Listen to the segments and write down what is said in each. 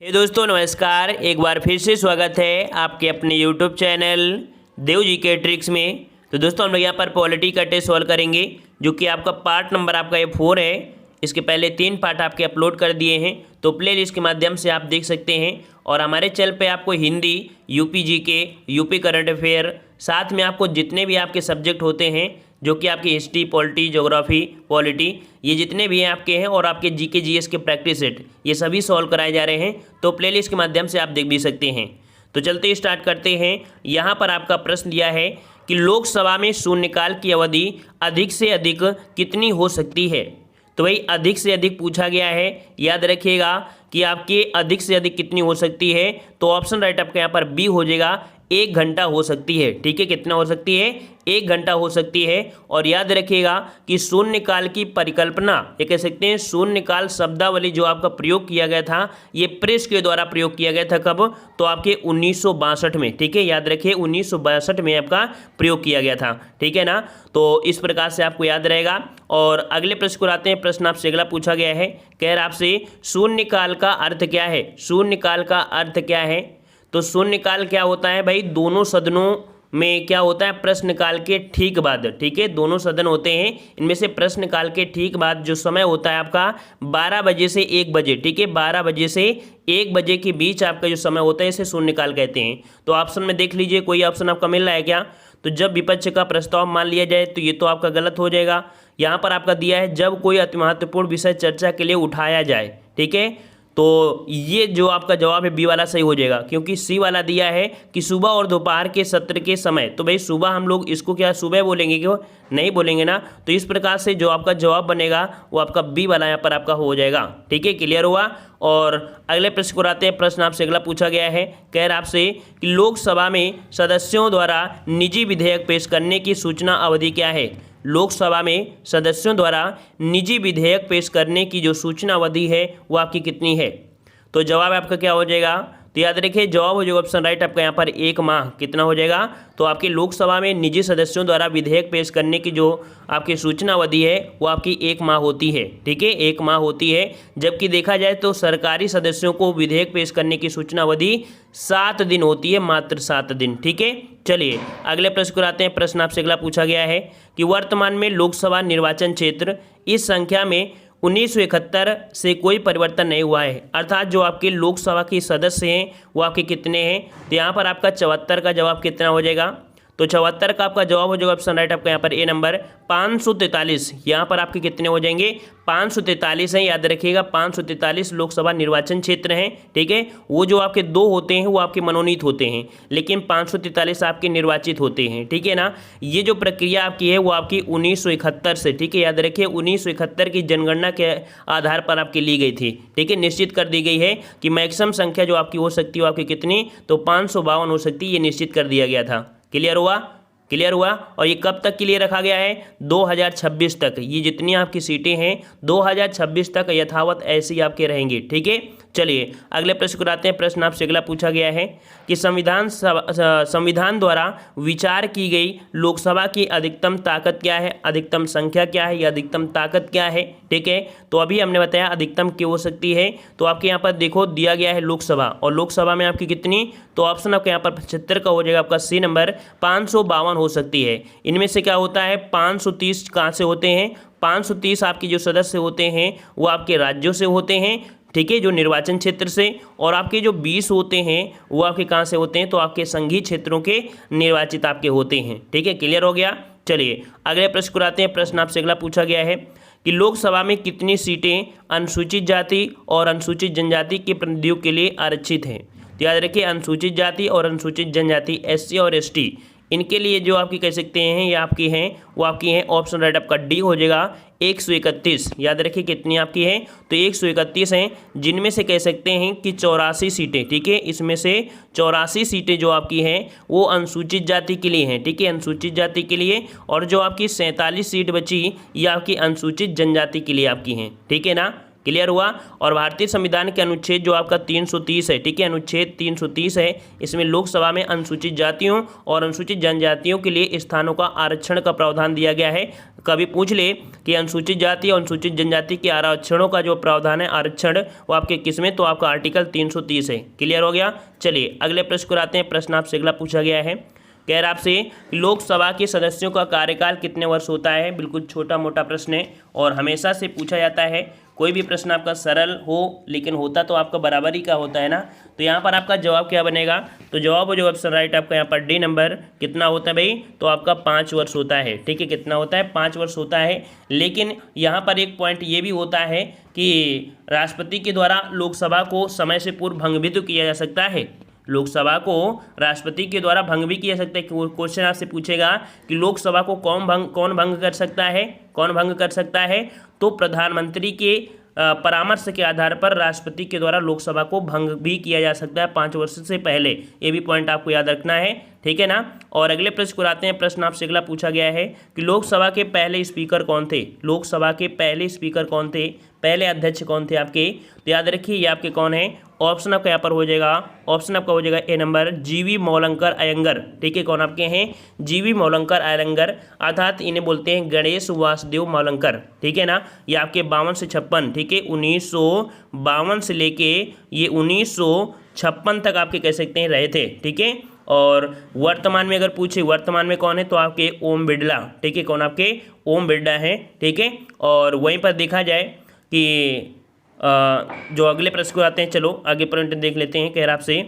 दोस्तों नमस्कार, एक बार फिर से स्वागत है आपके अपने YouTube चैनल देव जी के ट्रिक्स में। तो दोस्तों हम लोग यहाँ पर पॉलिटी का टेस्ट सॉल्व करेंगे, जो कि आपका पार्ट नंबर आपका ये 4 है। इसके पहले 3 पार्ट आपके अपलोड कर दिए हैं, तो प्ले लिस्ट के माध्यम से आप देख सकते हैं। और हमारे चैनल पे आपको Hindi, UP GK, UP current affair, साथ में आपको जितने भी आपके सब्जेक्ट होते हैं, जो कि आपकी हिस्ट्री, पॉलिटी, ज्योग्राफी, पॉलिटी, ये जितने भी हैं आपके हैं, और आपके जीके जीएस के प्रैक्टिस सेट, ये सभी सॉल्व कराए जा रहे हैं। तो प्लेलिस्ट के माध्यम से आप देख भी सकते हैं। तो चलते स्टार्ट करते हैं। यहाँ पर आपका प्रश्न दिया है कि लोकसभा में शून्यकाल की अवधि अधिक से अधिक कितनी हो सकती है। तो भाई अधिक से अधिक पूछा गया है, याद रखिएगा कि आपके अधिक से अधिक कितनी हो सकती है। तो ऑप्शन राइट आपका यहाँ पर बी हो जाएगा, 1 घंटा हो सकती है। ठीक है, कितना हो सकती है? 1 घंटा हो सकती है। और याद रखिएगा कि शून्यकाल की परिकल्पना, ये कह सकते हैं शून्यकाल शब्दावली जो आपका प्रयोग किया गया था, ये प्रेस के द्वारा प्रयोग किया गया था। कब? तो आपके 1962 में। ठीक है, याद रखिए 1962 में आपका प्रयोग किया गया था। ठीक है ना, तो इस प्रकार से आपको याद रहेगा। और अगले प्रश्न को आते हैं। प्रश्न आपसे अगला पूछा गया है, कह रहा आपसे शून्यकाल का अर्थ क्या है। शून्यकाल का अर्थ क्या है? तो शून्यकाल क्या होता है भाई? दोनों सदनों में क्या होता है? प्रश्नकाल के ठीक बाद। ठीक है, दोनों सदन होते हैं, इनमें से प्रश्नकाल के ठीक बाद जो समय होता है आपका 12 बजे से 1 बजे। ठीक है, 12 बजे से 1 बजे के बीच आपका जो समय होता है, इसे शून्यकाल कहते हैं। तो ऑप्शन में देख लीजिए, कोई ऑप्शन आपका मिल रहा है क्या? तो जब विपक्ष का प्रस्ताव मान लिया जाए, तो ये तो आपका गलत हो जाएगा। यहाँ पर आपका दिया है जब कोई अति महत्वपूर्ण विषय चर्चा के लिए उठाया जाए। ठीक है, तो ये जो आपका जवाब है बी वाला सही हो जाएगा, क्योंकि सी वाला दिया है कि सुबह और दोपहर के सत्र के समय। तो भाई सुबह हम लोग इसको क्या सुबह बोलेंगे, क्यों नहीं बोलेंगे ना। तो इस प्रकार से जो आपका जवाब बनेगा वो आपका बी वाला यहाँ पर आपका हो जाएगा। ठीक है, क्लियर हुआ। और अगले प्रश्न को आते हैं। प्रश्न आपसे अगला पूछा गया है, कह रहा आपसे कि लोकसभा में सदस्यों द्वारा निजी विधेयक पेश करने की सूचना अवधि क्या है। लोकसभा में सदस्यों द्वारा निजी विधेयक पेश करने की जो सूचना अवधि है वो आपकी कितनी है। तो जवाब आपका क्या हो जाएगा? तो याद रखिए जवाब हो जाएगा ऑप्शन राइट आपका यहाँ पर 1 माह। कितना हो जाएगा? तो आपकी लोकसभा में निजी सदस्यों द्वारा विधेयक पेश करने की जो आपकी सूचना अवधि है वो आपकी 1 माह होती है। ठीक है, 1 माह होती है। जबकि देखा जाए तो सरकारी सदस्यों को विधेयक पेश करने की सूचना अवधि 7 दिन होती है, मात्र 7 दिन। ठीक है, चलिए अगले प्रश्न को आते हैं। प्रश्न आपसे अगला पूछा गया है कि वर्तमान में लोकसभा निर्वाचन क्षेत्र इस संख्या में 1971 से कोई परिवर्तन नहीं हुआ है। अर्थात जो आपके लोकसभा के सदस्य हैं वो आपके कितने हैं। तो यहाँ पर आपका 74 का जवाब कितना हो जाएगा? तो 74 का आपका जवाब हो जाएगा ऑप्शन राइट आपका यहाँ पर ए नंबर 543। यहाँ पर आपके कितने हो जाएंगे? 543 हैं। याद रखिएगा 543 लोकसभा निर्वाचन क्षेत्र हैं। ठीक है, वो जो आपके 2 होते हैं वो आपके मनोनीत होते हैं, लेकिन 543 आपके निर्वाचित होते हैं। ठीक है ना, ये जो प्रक्रिया आपकी है वो आपकी 1971 से, ठीक है, याद रखिए 1971 की जनगणना के आधार पर आपकी ली गई थी। ठीक है, निश्चित कर दी गई है कि मैक्सिमम संख्या जो आपकी हो सकती है वो आपकी कितनी, तो 552 हो सकती है, ये निश्चित कर दिया गया था। क्लियर हुआ? क्लियर हुआ। और ये कब तक के लिए रखा गया है? 2026 तक। ये जितनी आपकी सीटें हैं 2026 तक यथावत ऐसी आपके रहेंगी। ठीक है, चलिए अगले प्रश्न को आते हैं। प्रश्न आपसे अगला पूछा गया है कि संविधान द्वारा विचार की गई लोकसभा की अधिकतम ताकत क्या है, अधिकतम संख्या क्या है या अधिकतम ताकत क्या है। ठीक है, तो अभी हमने बताया अधिकतम क्या हो सकती है। तो आपके यहाँ पर देखो दिया गया है लोकसभा, और लोकसभा में आपकी कितनी, तो ऑप्शन आपके यहाँ पर 75 का हो जाएगा आपका सी नंबर 552 हो सकती है। इनमें से क्या होता है 530 कहाँ से होते हैं? 530 आपके जो सदस्य होते हैं वो आपके राज्यों से होते हैं। ठीक है, जो निर्वाचन क्षेत्र से। और आपके जो 20 होते हैं वो आपके कहाँ से होते हैं, तो आपके संघीय क्षेत्रों के निर्वाचित आपके होते हैं। ठीक है, क्लियर हो गया। चलिए अगले प्रश्न को आते हैं। प्रश्न आपसे अगला पूछा गया है कि लोकसभा में कितनी सीटें अनुसूचित जाति और अनुसूचित जनजाति के प्रतिनिधियों के लिए आरक्षित हैं। तो याद रखिए अनुसूचित जाति और अनुसूचित जनजाति, SC और ST, इनके लिए जो आपकी कह सकते हैं ये आपकी हैं, वो आपकी हैं ऑप्शन राइट आपका डी हो जाएगा 131। याद रखिए कितनी आपकी है, तो 131 हैं, जिनमें से कह सकते हैं कि 84 सीटें। ठीक है, इसमें से 84 सीटें जो आपकी हैं वो अनुसूचित जाति के लिए हैं। ठीक है, अनुसूचित जाति के लिए। और जो आपकी 47 सीट बची ये आपकी अनुसूचित जनजाति के लिए आपकी हैं। ठीक है ना, क्लियर हुआ। और भारतीय संविधान के अनुच्छेद जो आपका 330 है, ठीक है, अनुच्छेद 330 है, इसमें लोकसभा में अनुसूचित जातियों और अनुसूचित जनजातियों के लिए स्थानों का आरक्षण का प्रावधान दिया गया है। कभी पूछ ले कि अनुसूचित जाति और अनुसूचित जनजाति के आरक्षणों का जो प्रावधान है आरक्षण वो आपके किस में, तो आपका आर्टिकल 330 है। क्लियर हो गया। चलिए अगले प्रश्न को आते हैं। प्रश्न आपसे अगला पूछा गया है, कह रहा आपसे लोकसभा के सदस्यों का कार्यकाल कितने वर्ष होता है। बिल्कुल छोटा मोटा प्रश्न है और हमेशा से पूछा जाता है। कोई भी प्रश्न आपका सरल हो लेकिन होता तो आपका बराबरी का होता है ना। तो यहाँ पर आपका जवाब क्या बनेगा, तो जवाब हो जो ऑप्शन राइट आपका यहाँ पर डी नंबर कितना होता है भाई, तो आपका 5 वर्ष होता है। ठीक है, कितना होता है, 5 वर्ष होता है। लेकिन यहाँ पर एक पॉइंट ये भी होता है कि राष्ट्रपति के द्वारा लोकसभा को समय से पूर्व भंग भी तो किया जा सकता है। लोकसभा को राष्ट्रपति के द्वारा भंग भी किया सकता है। क्वेश्चन आपसे पूछेगा कि लोकसभा को कौन भंग कर सकता है, कौन भंग कर सकता है, तो प्रधानमंत्री के परामर्श के आधार पर राष्ट्रपति के द्वारा लोकसभा को भंग भी किया जा सकता है 5 वर्ष से पहले। ये भी पॉइंट आपको याद रखना है। ठीक है ना। और अगले प्रश्न को आते हैं। प्रश्न आपसे अगला पूछा गया है कि लोकसभा के पहले स्पीकर कौन थे। लोकसभा के पहले स्पीकर कौन थे, पहले अध्यक्ष कौन थे आपके, तो याद रखिए ये आपके कौन है। ऑप्शन आपका यहाँ पर हो जाएगा, ऑप्शन आपका हो जाएगा ए नंबर जीवी मौलंकर अयंगर। ठीक है, कौन आपके हैं, जीवी मौलंकर अयंगर, अर्थात इन्हें बोलते हैं गणेश वासुदेव मौलंकर। ठीक है ना। ये आपके 52 से 56, ठीक है, 1952 से लेके ये 1956 तक आपके कह सकते हैं रहे थे। ठीक है। और वर्तमान में अगर पूछे वर्तमान में कौन है, तो आपके ओम बिरला। ठीक है, कौन आपके ओम बिरला हैं। ठीक है। और वहीं पर देखा जाए कि जो अगले प्रश्न को आते हैं, चलो आगे पॉइंट देख लेते हैं। कह रहा आपसे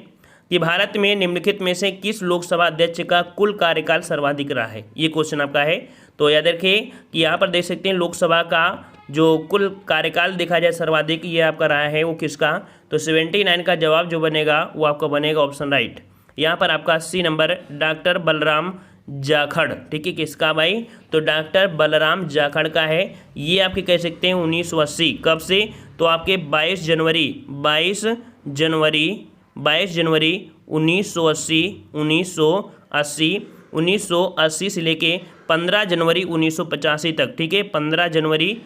कि भारत में निम्नलिखित में से किस लोकसभा अध्यक्ष का कुल कार्यकाल सर्वाधिक रहा है। ये क्वेश्चन आपका है। तो याद रखिए कि यहाँ पर देख सकते हैं लोकसभा का जो कुल कार्यकाल देखा जाए सर्वाधिक ये आपका रहा है वो किसका, तो 79 का जवाब जो बनेगा वो आपका बनेगा ऑप्शन राइट। यहाँ पर आपका C number doctor Balram Jakhar. ठीक है, किसका भाई, तो डॉक्टर बलराम जाखड़ का है। ये आपके कह सकते हैं 1980, कब से, तो आपके 22 जनवरी 1980 से लेके 15 जनवरी 1985 तक। ठीक है, 15 जनवरी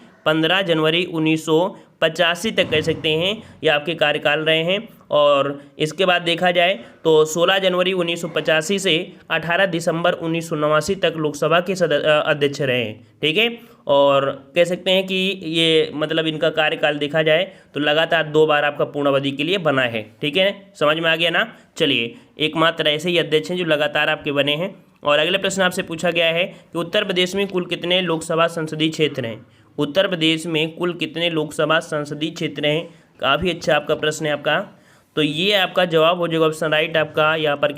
1985 तक कह सकते हैं ये आपके कार्यकाल रहे हैं। और इसके बाद देखा जाए तो 16 जनवरी 1985 से 18 दिसंबर 1989 तक लोकसभा के अध्यक्ष रहे हैं। ठीक है। और कह सकते हैं कि ये मतलब इनका कार्यकाल देखा जाए तो लगातार 2 बार आपका पूर्णावधि के लिए बना है। ठीक है, समझ में आ गया ना। चलिए एकमात्र ऐसे ही अध्यक्ष हैं जो लगातार आपके बने हैं। और अगले प्रश्न आपसे पूछा गया है कि उत्तर प्रदेश में कुल कितने लोकसभा संसदीय क्षेत्र हैं। उत्तर प्रदेश में कुल कितने लोकसभा संसदीय क्षेत्र हैं, काफ़ी अच्छा आपका प्रश्न है आपका। तो ये आपका जवाब हो जाएगा ऑप्शन राइट आपका। यहाँ पर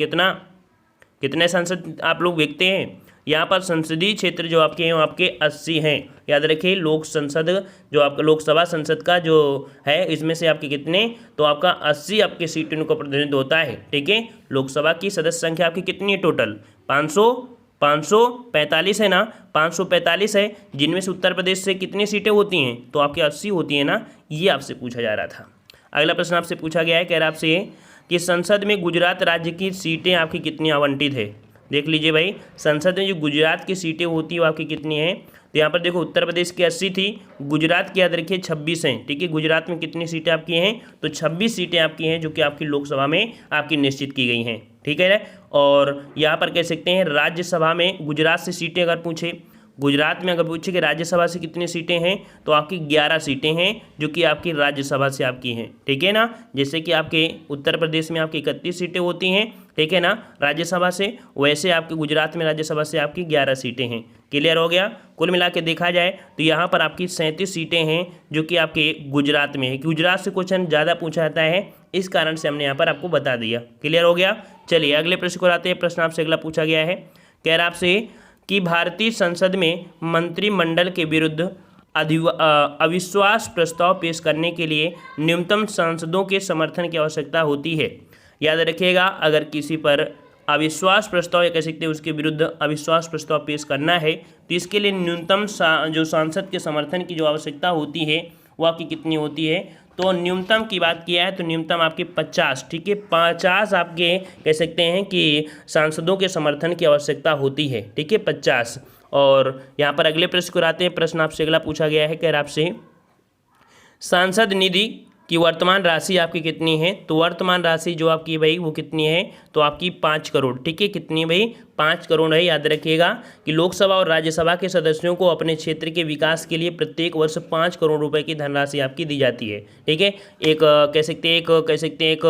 कितने संसद आप लोग देखते हैं, यहाँ पर संसदीय क्षेत्र जो आपके हैं वो आपके 80 हैं। याद रखिए लोक संसद जो आपका लोकसभा संसद का जो है इसमें से आपके कितने, तो आपका 80 आपके सीटों का प्रतिनिधित्व होता है। ठीक है, लोकसभा की सदस्य संख्या आपकी कितनी है टोटल, 545 है ना, 545 है, जिनमें से उत्तर प्रदेश से कितनी सीटें होती हैं, तो आपकी 80 होती हैं ना। ये आपसे पूछा जा रहा था। अगला प्रश्न आपसे पूछा गया है, कह रहा आपसे कि संसद में गुजरात राज्य की सीटें आपकी कितनी आवंटित है। देख लीजिए भाई, संसद में जो गुजरात की सीटें होती है वो आपकी कितनी हैं, तो यहाँ पर देखो उत्तर प्रदेश की 80 थी, गुजरात की याद रखिए 26 हैं। ठीक है, गुजरात में कितनी सीटें आपकी हैं, तो 26 सीटें आपकी हैं जो कि आपकी लोकसभा में आपकी निश्चित की गई हैं। ठीक है। और यहाँ पर कह सकते हैं राज्यसभा में गुजरात से सीटें अगर पूछे, गुजरात में अगर पूछे कि राज्यसभा से कितनी सीटें हैं, तो आपकी 11 सीटें हैं जो कि आपकी राज्यसभा से आपकी हैं। ठीक है ना, जैसे कि आपके उत्तर प्रदेश में आपकी 31 सीटें होती हैं, ठीक है ना, राज्यसभा से, वैसे आपके गुजरात में राज्यसभा से आपकी 11 सीटें हैं। क्लियर हो गया। कुल मिला के देखा जाए तो यहाँ पर आपकी 37 सीटें हैं जो कि आपके गुजरात में है। गुजरात से क्वेश्चन ज़्यादा पूछा जाता है, इस कारण से हमने यहाँ पर आपको बता दिया। क्लियर हो गया। चलिए अगले प्रश्न को आते हैं। प्रश्न आपसे अगला पूछा गया है, कह रहा आपसे कि भारतीय संसद में मंत्रिमंडल के विरुद्ध अविश्वास प्रस्ताव पेश करने के लिए न्यूनतम सांसदों के समर्थन की आवश्यकता होती है। याद रखिएगा, अगर किसी पर अविश्वास प्रस्ताव या कह सकते हैं उसके विरुद्ध अविश्वास प्रस्ताव पेश करना है तो इसके लिए न्यूनतम जो सांसद के समर्थन की जो आवश्यकता होती है वो आपकी कितनी होती है, तो न्यूनतम की बात किया है तो न्यूनतम आपके 50। ठीक है, 50 आपके कह सकते हैं कि सांसदों के समर्थन की आवश्यकता होती है। ठीक है, 50। और यहाँ पर अगले प्रश्न को आते हैं। प्रश्न आपसे अगला पूछा गया है, कह रहा आपसे सांसद निधि की वर्तमान राशि आपकी कितनी है, तो वर्तमान राशि जो आपकी भाई वो कितनी है, तो आपकी 5 करोड़। ठीक है, कितनी भाई, 5 करोड़ है। याद रखिएगा कि लोकसभा और राज्यसभा के सदस्यों को अपने क्षेत्र के विकास के लिए प्रत्येक वर्ष 5 करोड़ रुपए की धनराशि आपकी दी जाती है। ठीक है, एक कह सकते हैं एक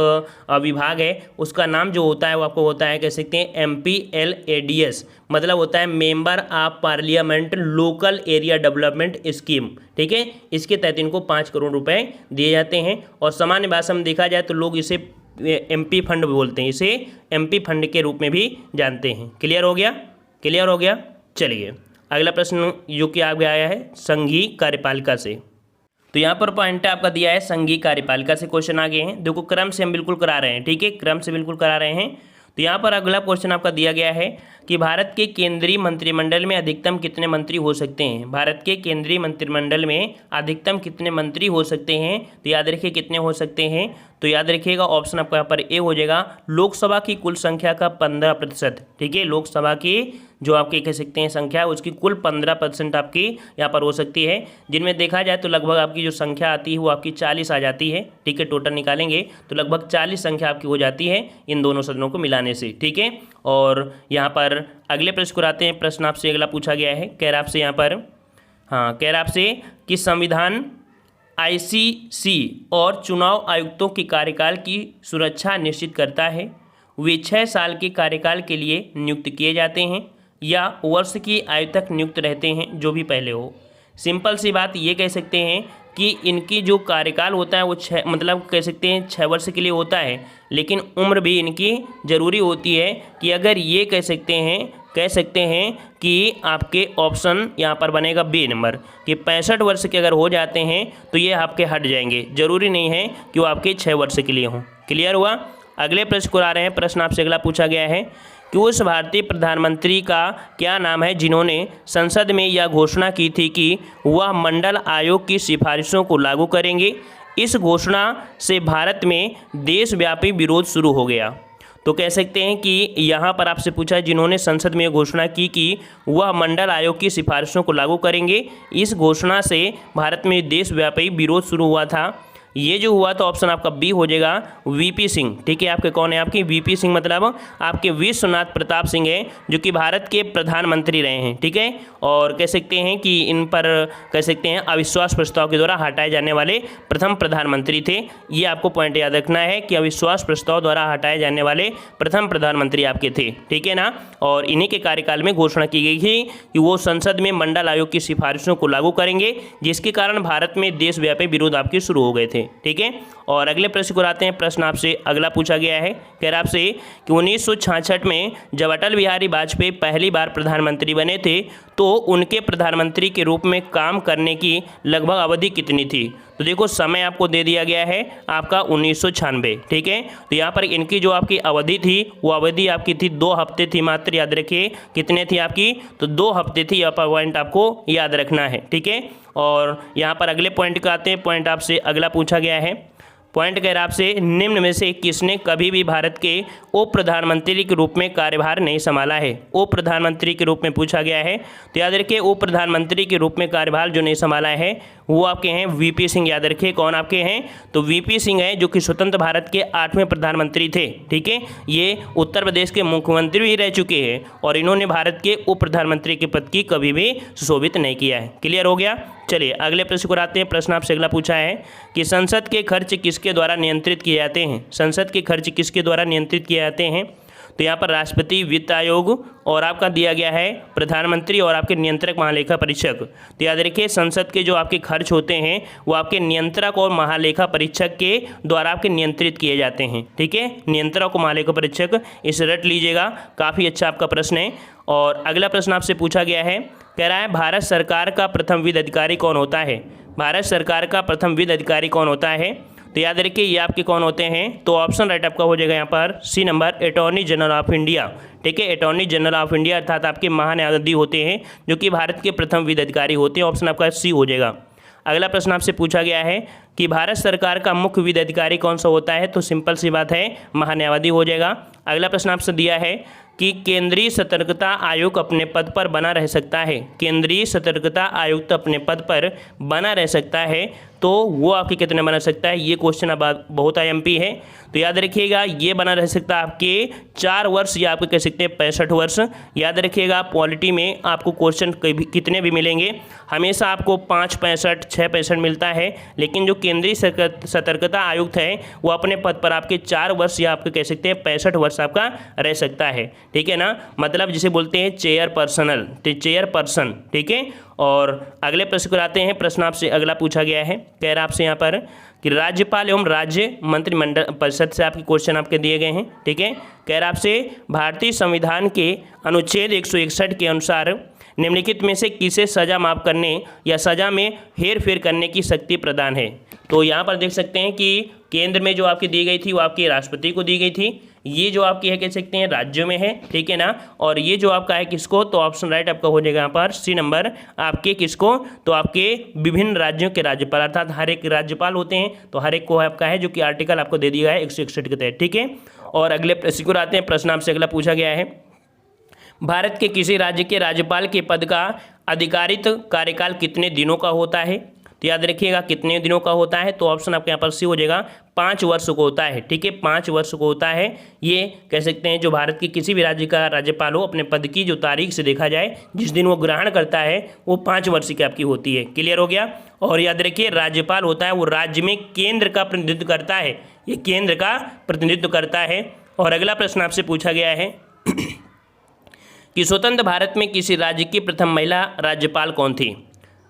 विभाग है, उसका नाम जो होता है वो आपको होता है कह सकते हैं MPLADS, मतलब होता है member of parliament local area development scheme. ठीक है, इसके तहत इनको 5 करोड़ रुपए दिए जाते हैं। और सामान्य भाषा में देखा जाए तो लोग इसे MP फंड बोलते हैं, इसे MP फंड के रूप में भी जानते हैं। क्लियर हो गया? क्लियर हो गया। चलिए अगला प्रश्न जो कि आगे आया है संघीय कार्यपालिका से। तो यहाँ पर पॉइंट आपका दिया है संघीय कार्यपालिका से क्वेश्चन आगे हैं। देखो क्रम से हम बिल्कुल करा रहे हैं। ठीक है, क्रम से बिल्कुल करा रहे हैं। तो यहाँ पर अगला क्वेश्चन आपका दिया गया है कि भारत के केंद्रीय मंत्रिमंडल में अधिकतम कितने मंत्री हो सकते हैं। भारत के केंद्रीय मंत्रिमंडल में अधिकतम कितने मंत्री हो सकते हैं। तो याद रखिए कितने हो सकते हैं। तो याद रखिएगा ऑप्शन आपका यहाँ पर ए हो जाएगा, लोकसभा की कुल संख्या का 15%। ठीक है, लोकसभा की जो आपके कह सकते हैं संख्या उसकी कुल 15% आपकी यहाँ पर हो सकती है, जिनमें देखा जाए तो लगभग आपकी जो संख्या आती है वो आपकी 40 आ जाती है। ठीक है, टोटल निकालेंगे तो लगभग 40 संख्या आपकी हो जाती है इन दोनों सदनों को मिलाने से। ठीक है, और यहाँ पर अगले प्रश्न को आते हैं। प्रश्न आपसे अगला पूछा गया है, कह रहा आपसे यहाँ पर कह रहा आपसे कि संविधान ICC और चुनाव आयुक्तों के कार्यकाल की सुरक्षा निश्चित करता है। वे 6 साल के कार्यकाल के लिए नियुक्त किए जाते हैं या वर्ष की आयु तक नियुक्त रहते हैं, जो भी पहले हो। सिंपल सी बात ये कह सकते हैं कि इनकी जो कार्यकाल होता है वो 6 मतलब कह सकते हैं 6 वर्ष के लिए होता है, लेकिन उम्र भी इनकी ज़रूरी होती है कि अगर ये कह सकते हैं कि आपके ऑप्शन यहाँ पर बनेगा बी नंबर कि 65 वर्ष के अगर हो जाते हैं तो ये आपके हट जाएंगे, ज़रूरी नहीं है कि वो आपके 6 वर्ष के लिए हों। क्लियर हुआ? अगले प्रश्न को आ रहे हैं। प्रश्न आपसे अगला पूछा गया है कि उस भारतीय प्रधानमंत्री का क्या नाम है जिन्होंने संसद में यह घोषणा की थी कि वह मंडल आयोग की सिफारिशों को लागू करेंगे। इस घोषणा से भारत में देशव्यापी विरोध शुरू हो गया। तो कह सकते हैं कि यहाँ पर आपसे पूछा है जिन्होंने संसद में घोषणा की कि वह मंडल आयोग की सिफारिशों को लागू करेंगे। इस घोषणा से भारत में देशव्यापी विरोध शुरू हुआ था। ये जो हुआ तो ऑप्शन आपका बी हो जाएगा VP सिंह। ठीक है, आपके कौन है? आपकी VP सिंह मतलब आपके विश्वनाथ प्रताप सिंह है, जो कि भारत के प्रधानमंत्री रहे हैं। ठीक है, और कह सकते हैं कि इन पर कह सकते हैं अविश्वास प्रस्ताव के द्वारा हटाए जाने वाले प्रथम प्रधानमंत्री थे। ये आपको पॉइंट याद रखना है कि अविश्वास प्रस्ताव द्वारा हटाए जाने वाले प्रथम प्रधानमंत्री आपके थे। ठीक है ना, और इन्हीं के कार्यकाल में घोषणा की गई थी कि वो संसद में मंडल आयोग की सिफारिशों को लागू करेंगे, जिसके कारण भारत में देशव्यापी विरोध आपके शुरू हो गए थे। ठीक है, और अगले प्रश्न को आते हैं। प्रश्न आपसे अगला पूछा गया है, कह रहा आपसे कि 1966 में जब अटल बिहारी वाजपेयी पहली बार प्रधानमंत्री बने थे तो उनके प्रधानमंत्री के रूप में काम करने की लगभग अवधि कितनी थी। तो देखो समय आपको दे दिया गया है आपका 1996। ठीक है, तो यहाँ पर इनकी जो आपकी अवधि थी वो अवधि आपकी थी 2 हफ्ते थी मात्र। याद रखिए कितने थी आपकी, तो 2 हफ्ते थी। यहाँ पर पॉइंट आपको याद रखना है। ठीक है, और यहाँ पर अगले पॉइंट का आते हैं। पॉइंट आपसे अगला पूछा गया है, पॉइंट कह रहा आपसे निम्न में से किसने कभी भी भारत के उप प्रधानमंत्री के रूप में कार्यभार नहीं संभाला है। उप प्रधानमंत्री के रूप में पूछा गया है, तो याद रखिए उप प्रधानमंत्री के रूप में कार्यभार जो नहीं संभाला है वो आपके हैं VP सिंह। याद रखिए कौन आपके हैं, तो VP सिंह है, जो कि स्वतंत्र भारत के 8वें प्रधानमंत्री थे। ठीक है, ये उत्तर प्रदेश के मुख्यमंत्री भी रह चुके हैं और इन्होंने भारत के उप प्रधानमंत्री के पद की कभी भी सुशोभित नहीं किया है। क्लियर हो गया? चलिए अगले प्रश्न को आते हैं। प्रश्न आपसे अगला पूछा है कि संसद के खर्च किसके द्वारा नियंत्रित किए जाते हैं। संसद के खर्च किसके द्वारा नियंत्रित किए जाते हैं। तो यहाँ पर राष्ट्रपति, वित्त आयोग और आपका दिया गया है प्रधानमंत्री और आपके नियंत्रक महालेखा परीक्षक। तो याद रखिए संसद के जो आपके खर्च होते हैं वो आपके नियंत्रक और महालेखा परीक्षक के द्वारा आपके नियंत्रित किए जाते हैं। ठीक है, नियंत्रक और महालेखा परीक्षक, इसे रट लीजिएगा, काफ़ी अच्छा आपका प्रश्न है। और अगला प्रश्न आपसे पूछा गया है, कह रहा है भारत सरकार का प्रथम वित्त अधिकारी कौन होता है। भारत सरकार का प्रथम वित्त अधिकारी कौन होता है। तो याद रखिए ये आपके कौन होते हैं, तो ऑप्शन राइट आपका हो जाएगा यहाँ पर C number, attorney general of India. ठीक है, अटॉर्नी जनरल ऑफ इंडिया अर्थात आपके महान्यायाधीश होते हैं, जो कि भारत के प्रथम वित्त अधिकारी होते हैं। ऑप्शन आपका सी हो जाएगा। अगला प्रश्न आपसे पूछा गया है कि भारत सरकार का मुख्य वित्त अधिकारी कौन सा होता है। तो सिंपल सी बात है महान्यायाधीश हो जाएगा। अगला प्रश्न आपसे दिया है कि केंद्रीय सतर्कता आयोग अपने पद पर बना रह सकता है। केंद्रीय सतर्कता आयुक्त अपने पद पर बना रह सकता है तो वो आपके कितने बना सकता है, ये क्वेश्चन अब बहुत IMP है। तो याद रखिएगा ये बना रह सकता है आपके 4 वर्ष या आपको कह सकते हैं 65 वर्ष। याद रखिएगा पॉलिटी में आपको क्वेश्चन कितने भी मिलेंगे, हमेशा आपको 5 65 6 65 मिलता है, लेकिन जो केंद्रीय सतर्कता आयुक्त है वो अपने पद पर आपके 4 वर्ष या आपको कह सकते हैं 65 वर्ष आपका रह सकता है, ठीक है ना। मतलब जिसे बोलते हैं चेयरपर्सन, ठीक है। और अगले प्रश्न को आते हैं। प्रश्न आपसे अगला पूछा गया है, कह रहा आपसे यहाँ पर कि राज्यपाल एवं राज्य मंत्रिमंडल परिषद से आपके क्वेश्चन आपके दिए गए हैं, ठीक है। कह रहा आपसे भारतीय संविधान के अनुच्छेद 161 के अनुसार निम्नलिखित में से किसे सजा माफ करने या सजा में हेर फेर करने की शक्ति प्रदान है। तो यहाँ पर देख सकते हैं कि केंद्र में जो आपकी दी गई थी वो आपके राष्ट्रपति को दी गई थी, ये जो आपकी है कह सकते हैं राज्यों में है, ठीक है ना। और ये जो आपका है किसको, तो ऑप्शन राइट आपका हो जाएगा यहाँ पर C नंबर आपके किसको, तो आपके विभिन्न राज्यों के राज्यपाल, अर्थात हर एक राज्यपाल होते हैं, तो हर एक को आपका है जो कि आर्टिकल आपको दे दिया है 161 के तहत, ठीक है। और अगले प्रश्न को आते हैं। प्रश्न आपसे अगला पूछा गया है, भारत के किसी राज्य के राज्यपाल के पद का अधिकारित कार्यकाल कितने दिनों का होता है। तो याद रखिएगा कितने दिनों का होता है, तो ऑप्शन आपके यहाँ पर C हो जाएगा, 5 वर्ष को होता है, ठीक है। 5 वर्ष को होता है। ये कह सकते हैं जो भारत के किसी भी राज्य का राज्यपाल हो, अपने पद की जो तारीख से देखा जाए जिस दिन वो ग्रहण करता है वो 5 वर्ष की आपकी होती है। क्लियर हो गया। और याद रखिए राज्यपाल होता है वो राज्य में केंद्र का प्रतिनिधित्व करता है, ये केंद्र का प्रतिनिधित्व करता है। और अगला प्रश्न आपसे पूछा गया है कि स्वतंत्र भारत में किसी राज्य की प्रथम महिला राज्यपाल कौन थी।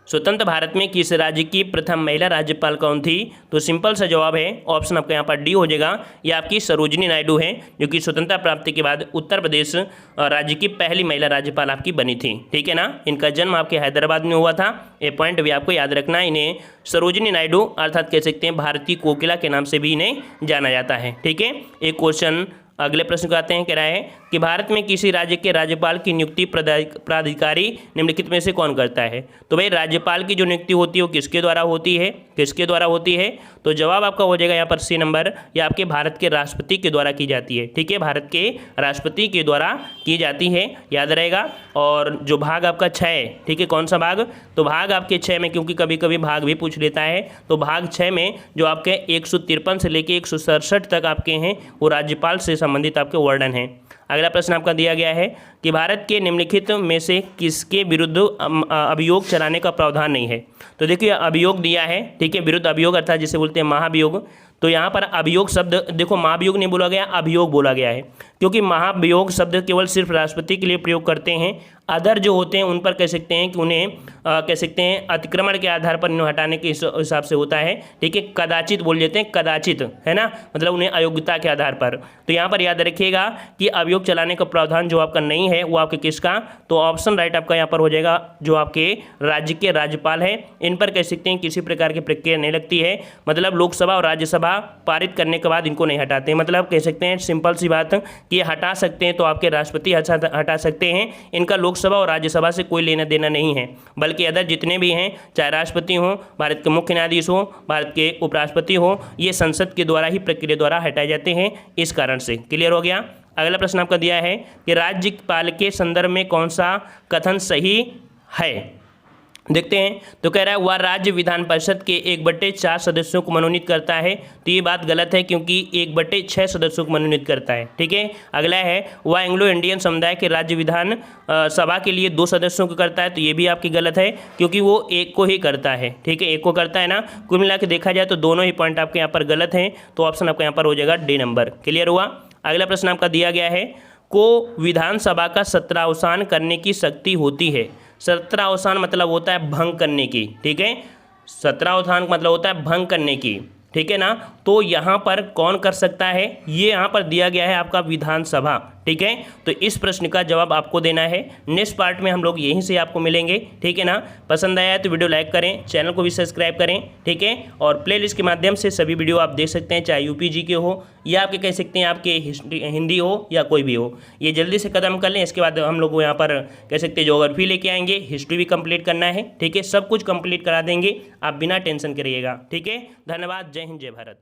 स्वतंत्र भारत में किस राज्य की प्रथम महिला राज्यपाल कौन थी, तो सिंपल सा जवाब है ऑप्शन आपका यहाँ पर D हो जाएगा। ये आपकी सरोजिनी नायडू है जो कि स्वतंत्रता प्राप्ति के बाद उत्तर प्रदेश राज्य की पहली महिला राज्यपाल आपकी बनी थी, ठीक है ना। इनका जन्म आपके हैदराबाद में हुआ था, ये पॉइंट भी आपको याद रखना है। इन्हें सरोजिनी नायडू अर्थात कह सकते हैं भारत की कोकिला के नाम से भी इन्हें जाना जाता है, ठीक है। एक क्वेश्चन अगले प्रश्न को आते हैं, कह रहा है कि भारत में किसी राज्य के राज्यपाल की नियुक्ति प्राधिकारी निम्नलिखित में से कौन करता है। तो भाई राज्यपाल की जो नियुक्ति होती है वो किसके द्वारा होती है, किसके द्वारा होती है, तो जवाब आपका हो जाएगा यहाँ पर C नंबर, या आपके भारत के राष्ट्रपति के द्वारा की जाती है, ठीक है। भारत के राष्ट्रपति के द्वारा की जाती है, याद रहेगा। और जो भाग आपका 6 है, ठीक है, कौन सा भाग, तो भाग आपके 6 में, क्योंकि कभी कभी भाग भी पूछ लेता है, तो भाग 6 में जो आपके 153 से लेके 167 तक आपके हैं वो राज्यपाल से संबंधित आपके वर्णन हैं। अगला प्रश्न आपका दिया गया है कि भारत के निम्नलिखित में से किसके विरुद्ध अभियोग चलाने का प्रावधान नहीं है। तो देखिए अभियोग दिया है, ठीक है, विरुद्ध अभियोग अर्थात जिसे बोलते हैं महाभियोग। तो यहाँ पर अभियोग शब्द देखो, महाभियोग नहीं बोला गया, अभियोग बोला गया है, क्योंकि महाभियोग शब्द केवल सिर्फ राष्ट्रपति के लिए प्रयोग करते हैं। अदर जो होते हैं उन पर कह सकते हैं कि उन्हें कह सकते हैं अतिक्रमण के आधार पर इन्हें हटाने के हिसाब से होता है, ठीक है। कदाचित बोल देते हैं, कदाचित, है ना, मतलब उन्हें अयोग्यता के आधार पर। तो यहाँ पर याद रखिएगा कि अभियोग चलाने का प्रावधान जो आपका नहीं है वो आपके किसका, तो ऑप्शन राइट आपका यहाँ पर हो जाएगा जो आपके राज्य के राज्यपाल हैं, इन पर कह सकते हैं किसी प्रकार की प्रक्रिया नहीं लगती है। मतलब लोकसभा और राज्यसभा पारित करने के बाद इनको नहीं हटाते, मतलब कह सकते हैं सिंपल सी बात कि हटा सकते हैं तो आपके राष्ट्रपति हटा सकते हैं, इनका लोकसभा और राज्यसभा से कोई लेना देना नहीं है। बल्कि अदर जितने भी हैं, चाहे राष्ट्रपति हो, भारत के मुख्य न्यायाधीश हो, भारत के उपराष्ट्रपति हो, ये संसद के द्वारा ही प्रक्रिया द्वारा हटाए जाते हैं, इस कारण से। क्लियर हो गया। अगला प्रश्न आपका दिया है कि राज्यपाल के संदर्भ में कौन सा कथन सही है, देखते हैं। तो कह रहा है वह राज्य विधान परिषद के 1/4 सदस्यों को मनोनीत करता है। तो ये बात गलत है, क्योंकि 1/6 सदस्यों को मनोनीत करता है, ठीक है। अगला है वह एंग्लो इंडियन समुदाय के राज्य विधान सभा के लिए 2 सदस्यों को करता है। तो ये भी आपकी गलत है, क्योंकि वो 1 को ही करता है, ठीक है, 1 को करता है ना। कुल मिला के देखा जाए तो दोनों ही पॉइंट आपके यहाँ पर गलत हैं, तो ऑप्शन आपका यहाँ पर हो जाएगा D नंबर। क्लियर हुआ। अगला प्रश्न आपका दिया गया है को विधानसभा का सत्रावसान करने की शक्ति होती है। सत्रावसान मतलब होता है भंग करने की, ठीक है, सत्रावसान मतलब होता है भंग करने की, ठीक है ना। तो यहाँ पर कौन कर सकता है, ये यहाँ पर दिया गया है आपका विधानसभा, ठीक है। तो इस प्रश्न का जवाब आपको देना है। नेक्स्ट पार्ट में हम लोग यहीं से आपको मिलेंगे, ठीक है ना। पसंद आया है तो वीडियो लाइक करें, चैनल को भी सब्सक्राइब करें, ठीक है। और प्लेलिस्ट के माध्यम से सभी वीडियो आप देख सकते हैं, चाहे UPG के हो या आपके कह सकते हैं आपके हिंदी हो या कोई भी हो। ये जल्दी से कदम कर लें, इसके बाद हम लोग यहाँ पर कह सकते हैं ज्योग्राफी लेके आएंगे, हिस्ट्री भी कंप्लीट करना है, ठीक है। सब कुछ कंप्लीट करा देंगे, आप बिना टेंशन करिएगा, ठीक है। धन्यवाद। जय हिंद, जय भारत।